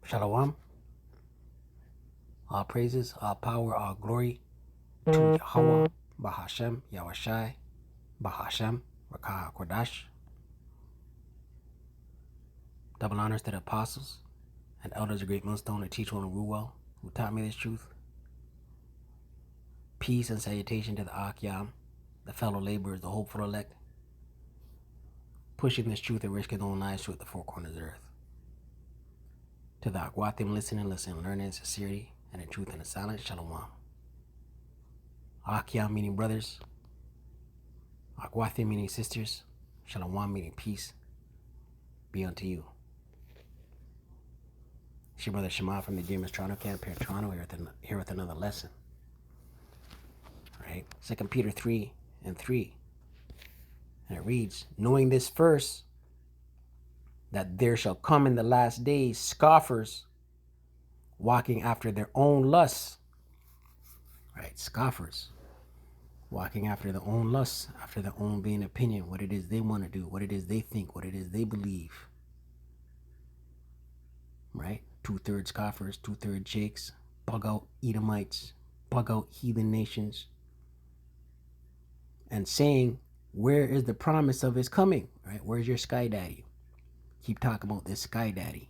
Shalom. All praises, all power, all glory to Yahweh, Bahashem, Yahushai, Bahashem, Rakah Kodash. Double honors to the apostles and elders of Great Millstone, to teach one to rule well, who taught me this truth. Peace and salutation to the Akyam, the fellow laborers, the hopeful elect, pushing this truth and risking their own lives through the four corners of the earth. To the Akwatim, listening, learning in sincerity, and in truth and in silence, Shalom. Akyam meaning brothers, Akwatim meaning sisters, Shalom meaning peace be unto you. It's your brother Shema from the James Toronto camp here in Toronto, here with another lesson. All right, 2 Peter 3:3. And it reads, knowing this first, that there shall come in the last days scoffers, walking after their own lusts. Right, scoffers, walking after their own lusts, after their own vain opinion, what it is they want to do, what it is they think, what it is they believe. Right? 2/3 scoffers, 2/3 Jakes, bug out Edomites, bug out heathen nations, and saying, where is the promise of his coming? Right? Where's your sky daddy? Keep talking about this sky daddy.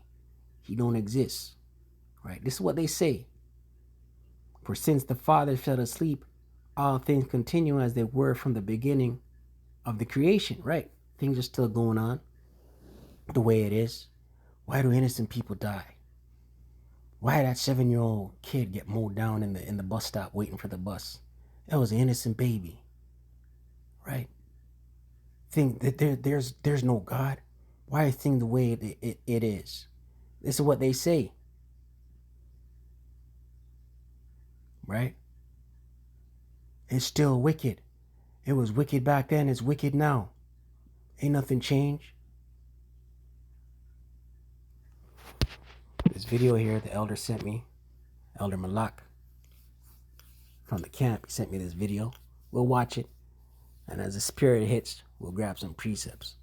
He don't exist. Right? This is what they say. For since the Father fell asleep, all things continue as they were from the beginning of the creation. Right? Things are still going on the way it is. Why do innocent people die? Why did that 7-year-old kid get mowed down in the bus stop waiting for the bus? That was an innocent baby. Right? Think that there's no God. Why is things the way it is? This is what they say. Right? It's still wicked. It was wicked back then. It's wicked now. Ain't nothing changed. This video here, the elder sent me, Elder Malak from the camp, he sent me this video. We'll watch it. And as the spirit hits, we'll grab some precepts.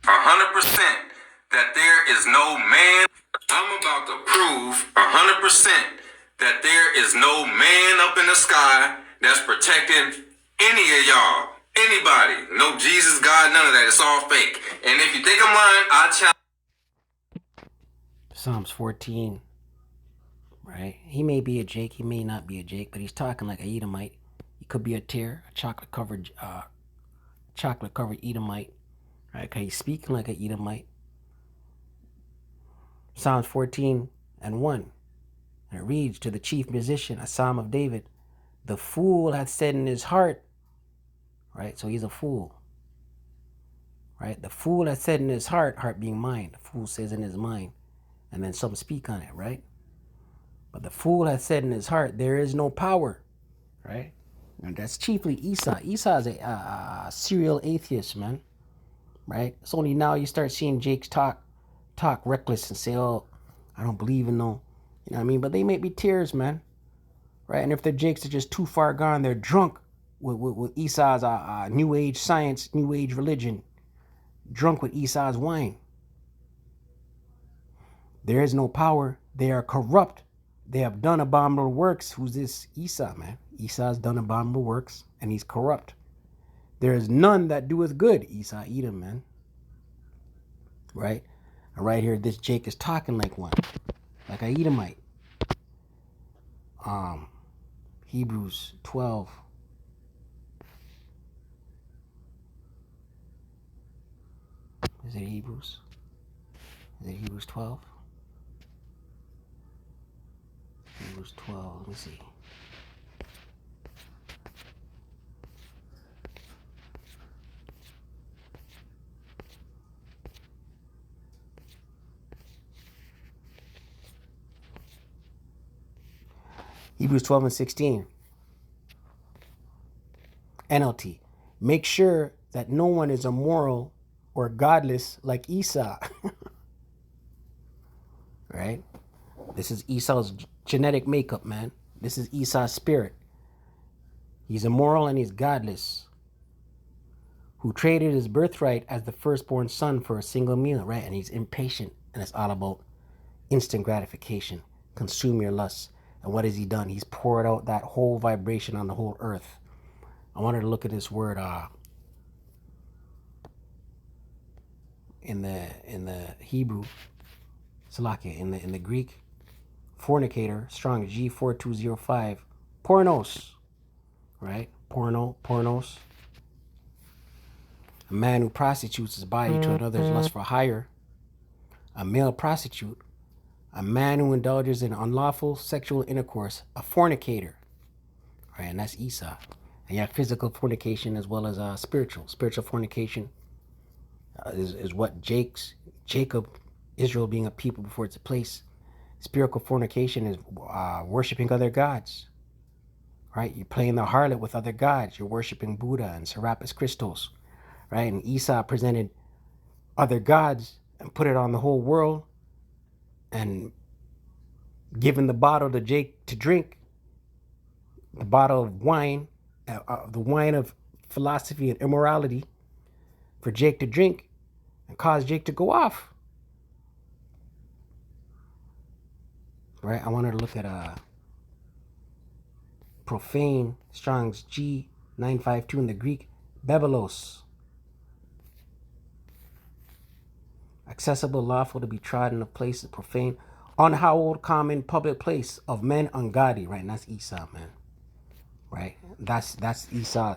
100% that there is no man. I'm about to prove 100% that there is no man up in the sky that's protecting any of y'all. Anybody. No Jesus, God, none of that. It's all fake. And if you think I'm lying, I challenge. Psalms 14. Right? He may be a Jake, he may not be a Jake, but he's talking like a Edomite. He could be a tear, a chocolate-covered Edomite. Right? Because he's speaking like an Edomite. Psalms 14:1. And it reads, to the chief musician, a psalm of David, the fool hath said in his heart. Right? So he's a fool. Right? The fool hath said in his heart being mind. The fool says in his mind. And then some speak on it, right? But the fool hath said in his heart, there is no power. Right? And that's chiefly Esau. Esau is a serial atheist, man. Right? It's only now you start seeing Jakes talk reckless and say, oh, I don't believe in no, you know what I mean? But they may be tears, man. Right? And if the Jakes are just too far gone, they're drunk with Esau's new age science, new age religion, drunk with Esau's wine. There is no power. They are corrupt. They have done abominable works. Who's this? Esau, man. Esau's done abominable works, and he's corrupt. There is none that doeth good. Esau, Edom, man. Right? And right here, this Jake is talking like one. Like a Edomite. Hebrews 12. Is it Hebrews? Is it Hebrews 12? Hebrews 12, let me see. Hebrews 12:16. NLT. Make sure that no one is immoral or godless like Esau. Right? This is Esau's genetic makeup, man. This is Esau's spirit. He's immoral and he's godless. Who traded his birthright as the firstborn son for a single meal, right? And he's impatient. And it's all about instant gratification. Consume your lusts. And what has he done? He's poured out that whole vibration on the whole earth. I wanted to look at this word in the Hebrew, Salakia, in the Greek, fornicator, strong G4205, pornos, right? Pornos. A man who prostitutes his body to another's lust for hire. A male prostitute. A man who indulges in unlawful sexual intercourse. A fornicator, right? And that's Esau. And you have physical fornication as well as spiritual. Spiritual fornication is what Jacob, Israel being a people before it's a place. Spiritual fornication is worshiping other gods, right? You're playing the harlot with other gods. You're worshiping Buddha and Serapis Christos, right? And Esau presented other gods and put it on the whole world and given the bottle to Jake to drink, the bottle of wine, the wine of philosophy and immorality for Jake to drink and cause Jake to go off. Right? I wanted to look at profane, Strong's G952 in the Greek, bebelos. Accessible, lawful to be trodden of places, profane, unhallowed, common, public place of men ungodly, right? And that's Esau, man. Right? That's Esau.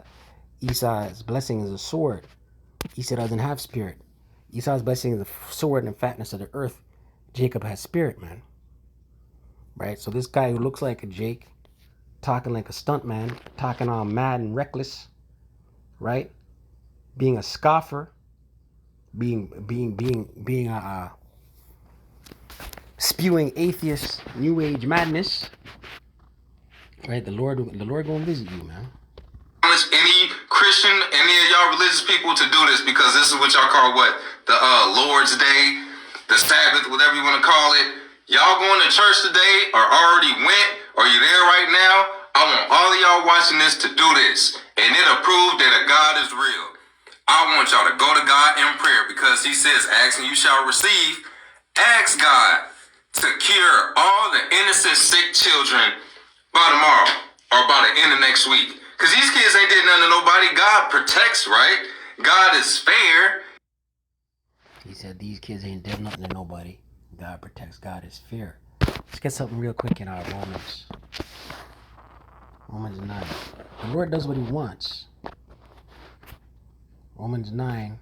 Esau's blessing is a sword. Esau doesn't have spirit. Esau's blessing is the sword and fatness of the earth. Jacob has spirit, man. Right? So this guy who looks like a Jake, talking like a stuntman, talking all mad and reckless, right? Being a scoffer, being a spewing atheist, new age madness, right? The Lord gonna visit you, man. Any Christian, any of y'all religious people to do this, because this is what y'all call what? The Lord's Day, the Sabbath, whatever you want to call it. Y'all going to church today or already went, or you there right now? I want all of y'all watching this to do this, and it'll prove that a God is real. I want y'all to go to God in prayer, because he says, ask and you shall receive. Ask God to cure all the innocent sick children by tomorrow or by the end of next week. Because these kids ain't did nothing to nobody. God protects, right? God is fair. He said these kids ain't did nothing to nobody. God protects. God is fair. Let's get something real quick in our Romans. Romans 9. The Lord does what he wants. Romans 9.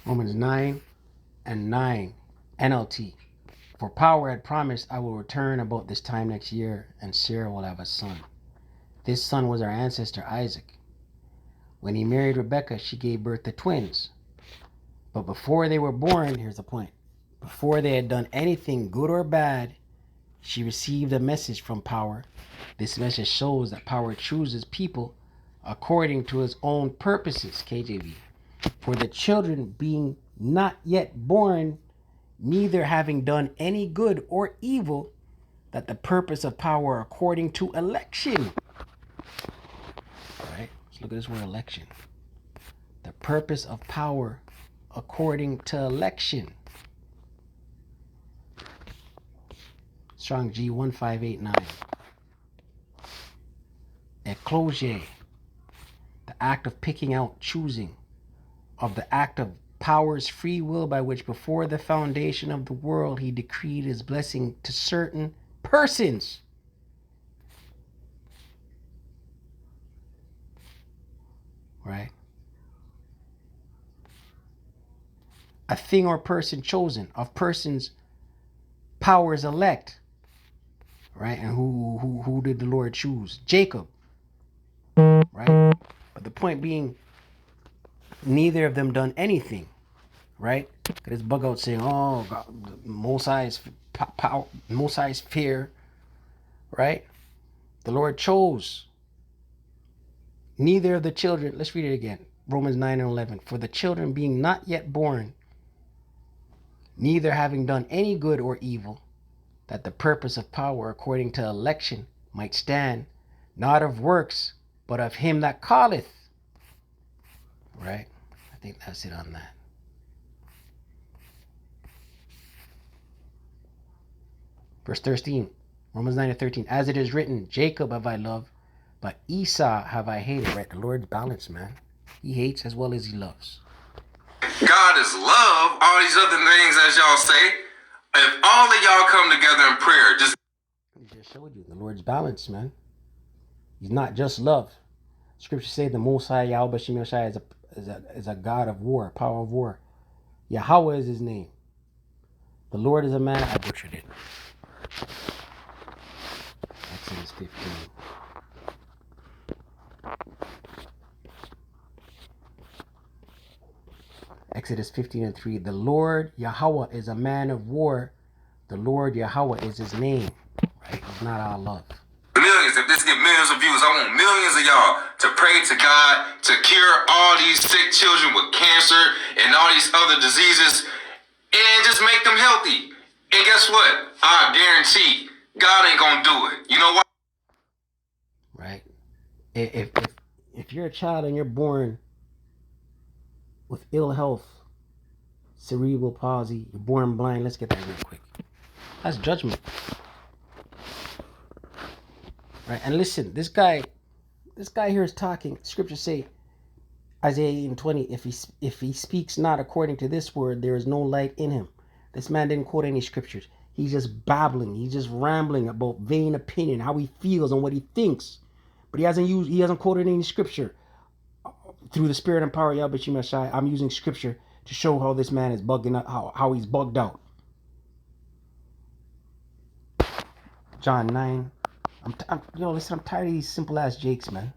Romans 9 and 9, NLT. For power had promised, I will return about this time next year, and Sarah will have a son. This son was our ancestor Isaac. When he married Rebekah, she gave birth to twins. But before they were born, here's the point. Before they had done anything good or bad, she received a message from power. This message shows that power chooses people according to his own purposes, KJV. For the children being not yet born, neither having done any good or evil, that the purpose of power according to election. All right, let's look at this word election. The purpose of power according to election. Strong G1589. Ecclosia, the act of picking out, choosing, of the act of power's free will by which before the foundation of the world he decreed his blessing to certain persons. Right? A thing or person chosen, of persons powers elect. Right? And who did the Lord choose? Jacob. Right? But the point being, neither of them done anything, right? This bug out saying, "Oh, God, Mosai's power, Mosai's fear," right? The Lord chose neither of the children. Let's read it again. Romans 9 and 11. For the children being not yet born, neither having done any good or evil, that the purpose of power according to election might stand, not of works, but of him that calleth. Right? I think that's it on that. Verse 13, Romans 9:13. As it is written, Jacob have I loved, but Esau have I hated. Right? The Lord's balanced, man. He hates as well as he loves. God is love. All these other things, as y'all say. If all of y'all come together in prayer, He just showed you the Lord's balanced, man. He's not just love. Scripture say the Most High Yahweh Shem Shai is a God of war, power of war. Yahweh is his name. The Lord is a man. I butchered it. Exodus 15. Exodus 15:3. The Lord Yahweh is a man of war. The Lord Yahweh is his name. Right? It's not our love. Millions. If this get millions of views, I want millions of y'all to pray to God to cure all these sick children with cancer and all these other diseases and just make them healthy. And guess what? I guarantee God ain't gonna do it. You know why? Right? If you're a child and you're born with ill health, cerebral palsy, you're born blind, let's get that real quick. That's judgment. Right? And listen, this guy here is talking. Scripture say, Isaiah 8:20, if he speaks not according to this word, there is no light in him. This man didn't quote any scriptures. He's just babbling. He's just rambling about vain opinion, how he feels and what he thinks. But he hasn't quoted any scripture. Through the spirit and power of Yahweh Shem Shai, I'm using scripture to show how this man is bugging out, how he's bugged out. John 9. Listen, I'm tired of these simple ass Jakes, man.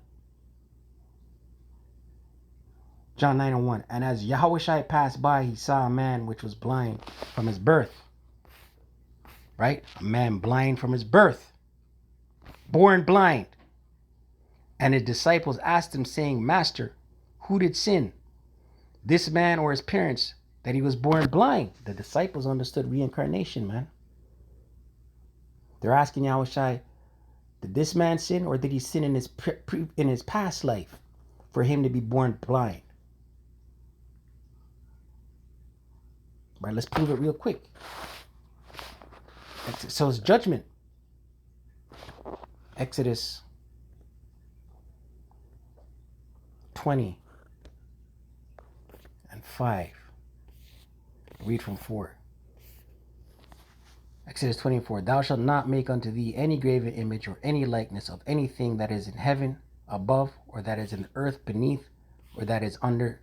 John 9:1. And as Yahushua passed by, he saw a man which was blind from his birth. Right? A man blind from his birth. Born blind. And his disciples asked him, saying, Master, who did sin, this man or his parents, that he was born blind? The disciples understood reincarnation, man. They're asking Yahushua, did this man sin, or did he sin in his past life for him to be born blind? Right, let's prove it real quick. So it's judgment. Exodus 20 and 5. Read from 4. Exodus 24. Thou shalt not make unto thee any graven image or any likeness of anything that is in heaven above, or that is in the earth beneath, or that is under,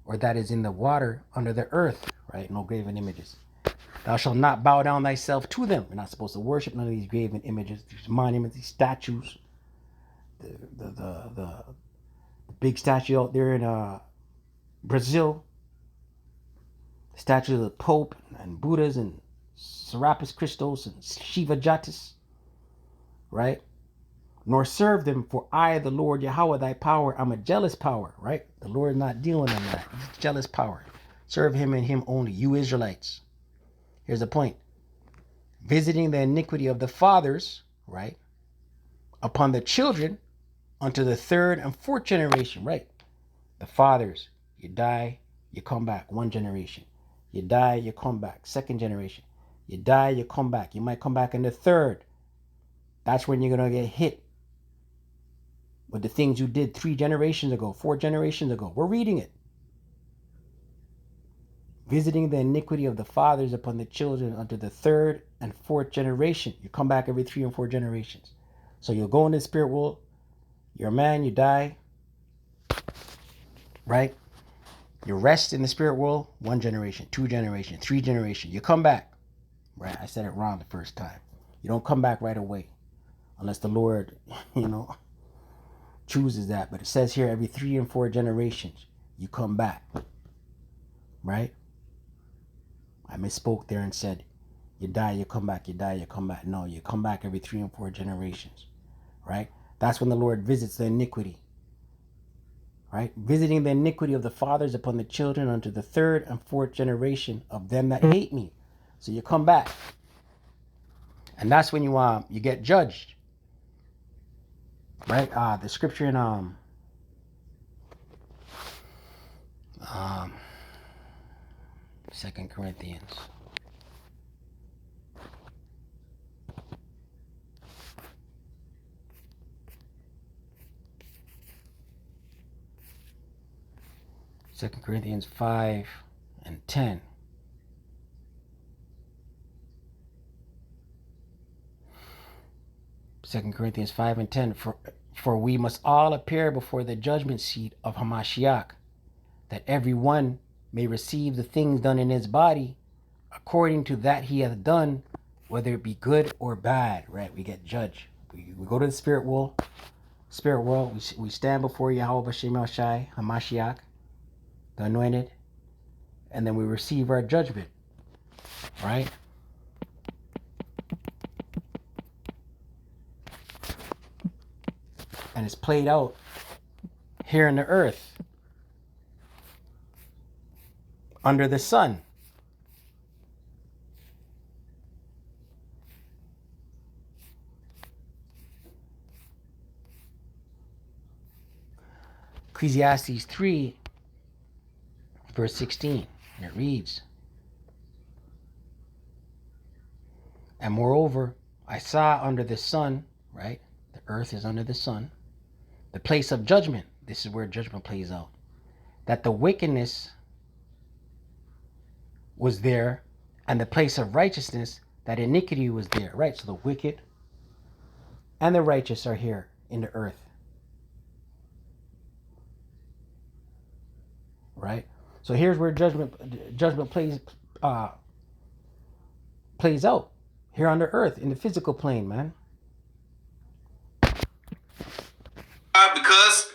or that is in the water under the earth. Right? No graven images. Thou shalt not bow down thyself to them. You're not supposed to worship none of these graven images, these monuments, these statues. The big statue out there in Brazil. The statue of the Pope and Buddhas and Serapis Christos and Shiva Jatis. Right? Nor serve them, for I, the Lord Yahweh, thy power, I'm a jealous power. Right? The Lord not dealing on that. He's jealous power. Serve him and him only, you Israelites. Here's the point. Visiting the iniquity of the fathers, right, upon the children unto the third and fourth generation, right? The fathers, you die, you come back, one generation. You die, you come back, second generation. You die, you come back. You might come back in the third. That's when you're going to get hit with the things you did 3 generations ago, 4 generations ago. We're reading it. Visiting the iniquity of the fathers upon the children unto the third and fourth generation. You come back every 3 and 4 generations. So you'll go in the spirit world. You're a man, you die. Right? You rest in the spirit world, 1 generation, 2 generation, 3 generation. You come back. Right? I said it wrong the first time. You don't come back right away. Unless the Lord, chooses that. But it says here every 3 and 4 generations, you come back. Right? I misspoke there and said, you die, you come back, you die, you come back. No, you come back every 3 and 4 generations, right? That's when the Lord visits the iniquity, right? Visiting the iniquity of the fathers upon the children unto the third and fourth generation of them that hate me. So you come back, and that's when you get judged, right? The scripture in 2 Corinthians. Second Corinthians 5 and 10. Second Corinthians 5 and 10. For we must all appear before the judgment seat of Hamashiach, that every one may receive the things done in his body according to that he hath done, whether it be good or bad. Right? We get judged. We go to the spirit world. We stand before Yahweh B'Shem Shai, Hamashiach, the anointed, and then we receive our judgment. Right? And it's played out here in the earth, under the sun. Ecclesiastes 3, verse 16, and it reads, and moreover, I saw under the sun, right? The earth is under the sun, the place of judgment. This is where judgment plays out. That the wickedness was there, and the place of righteousness, that iniquity was there, right? So the wicked and the righteous are here in the earth, right? So here's where judgment plays out here on the earth in the physical plane, man. Because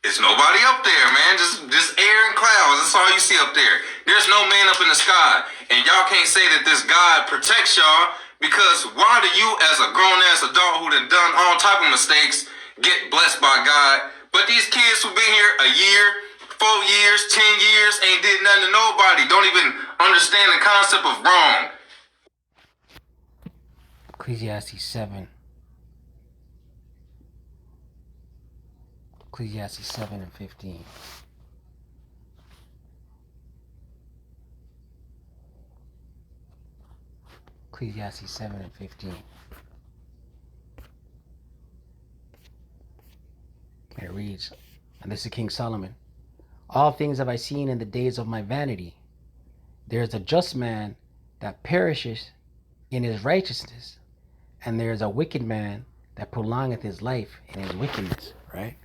it's nobody up there, man. Just air and clouds. That's all you see up there. There's no man up in the sky. And y'all can't say that this God protects y'all, because why do you, as a grown-ass adult who done all type of mistakes, get blessed by God? But these kids who've been here a year, 4 years, 10 years, ain't did nothing to nobody, don't even understand the concept of wrong. Ecclesiastes 7. Ecclesiastes 7 and 15. Ecclesiastes 7 and 15. And it reads, and this is King Solomon, all things have I seen in the days of my vanity. There is a just man that perishes in his righteousness, and there is a wicked man that prolongeth his life in his wickedness, right?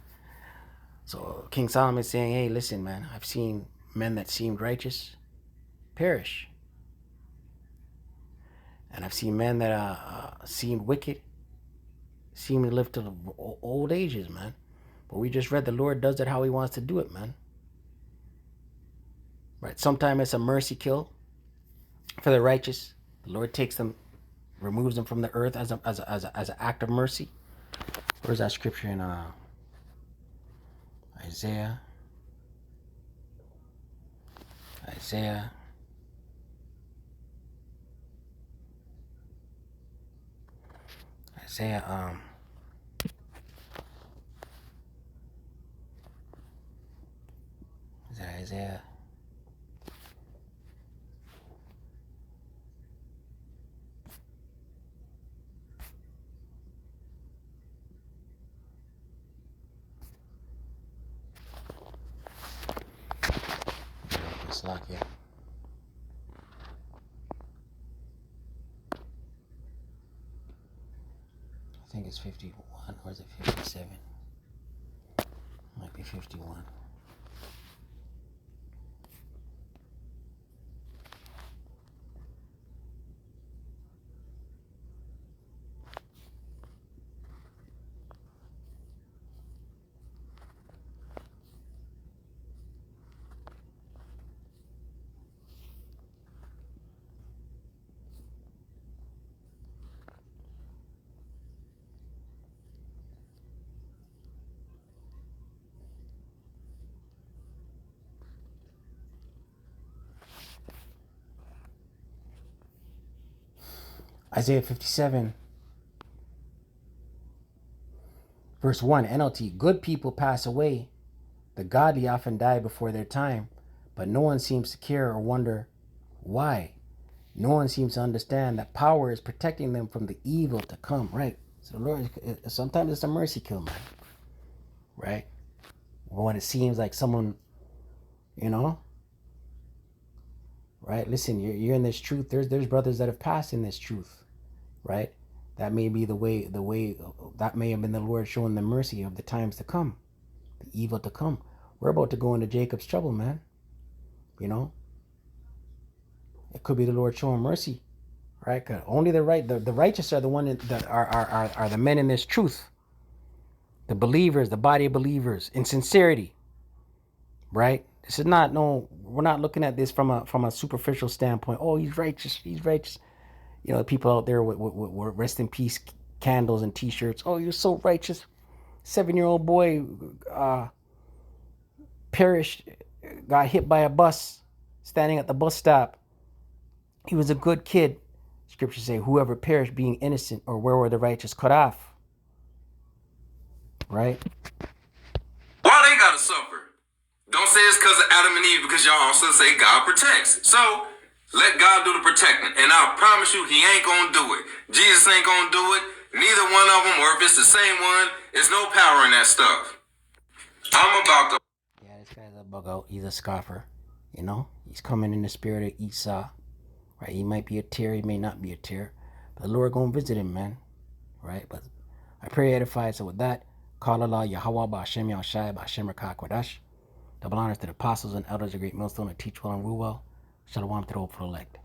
So King Solomon is saying, hey, listen, man, I've seen men that seemed righteous perish. And I've seen men that seemed wicked, seem to live to the old ages, man. But we just read the Lord does it how he wants to do it, man. Right? Sometimes it's a mercy kill for the righteous. The Lord takes them, removes them from the earth as an act of mercy. Where's that scripture in Isaiah? Isaiah 51, or is it 57? Might be 51. Isaiah 57, verse 1, NLT. Good people pass away. The godly often die before their time, but no one seems to care or wonder why. No one seems to understand that power is protecting them from the evil to come, right? So Lord, sometimes it's a mercy kill, man, right? When it seems like someone, you know, right? Listen, you're in this truth. There's brothers that have passed in this truth, right? That may be the way that may have been the Lord showing them mercy of the times to come, the evil to come. We're about to go into Jacob's trouble, man. You know, it could be the Lord showing mercy, right? 'Cause only the righteous are the one that are the men in this truth, the believers, the body of believers in sincerity, right? This is not we're not looking at this from a superficial standpoint. Oh, he's righteous, he's righteous. You know, people out there with rest in peace candles and T-shirts. Oh, you're so righteous. 7-year-old boy perished, got hit by a bus, standing at the bus stop. He was a good kid. Scriptures say, whoever perished being innocent, or where were the righteous cut off? Right? Why they gotta suffer? Don't say it's because of Adam and Eve, because y'all also say God protects. So let God do the protecting. And I promise you, he ain't gonna do it. Jesus ain't gonna do it. Neither one of them, or if it's the same one, there's no power in that stuff. I'm about to... Yeah, this guy's a bug out. He's a scoffer. You know? He's coming in the spirit of Esau. Right? He might be a tear, he may not be a tear. But the Lord gonna visit him, man. Right? But I pray edified. So with that, call Allah Yahweh Ba'Shem Yahshai Ba'Shem Rakah Kodash. Double honors to the apostles and elders of Great Millstone that teach well and rule well. Shalom to the hopeful elect.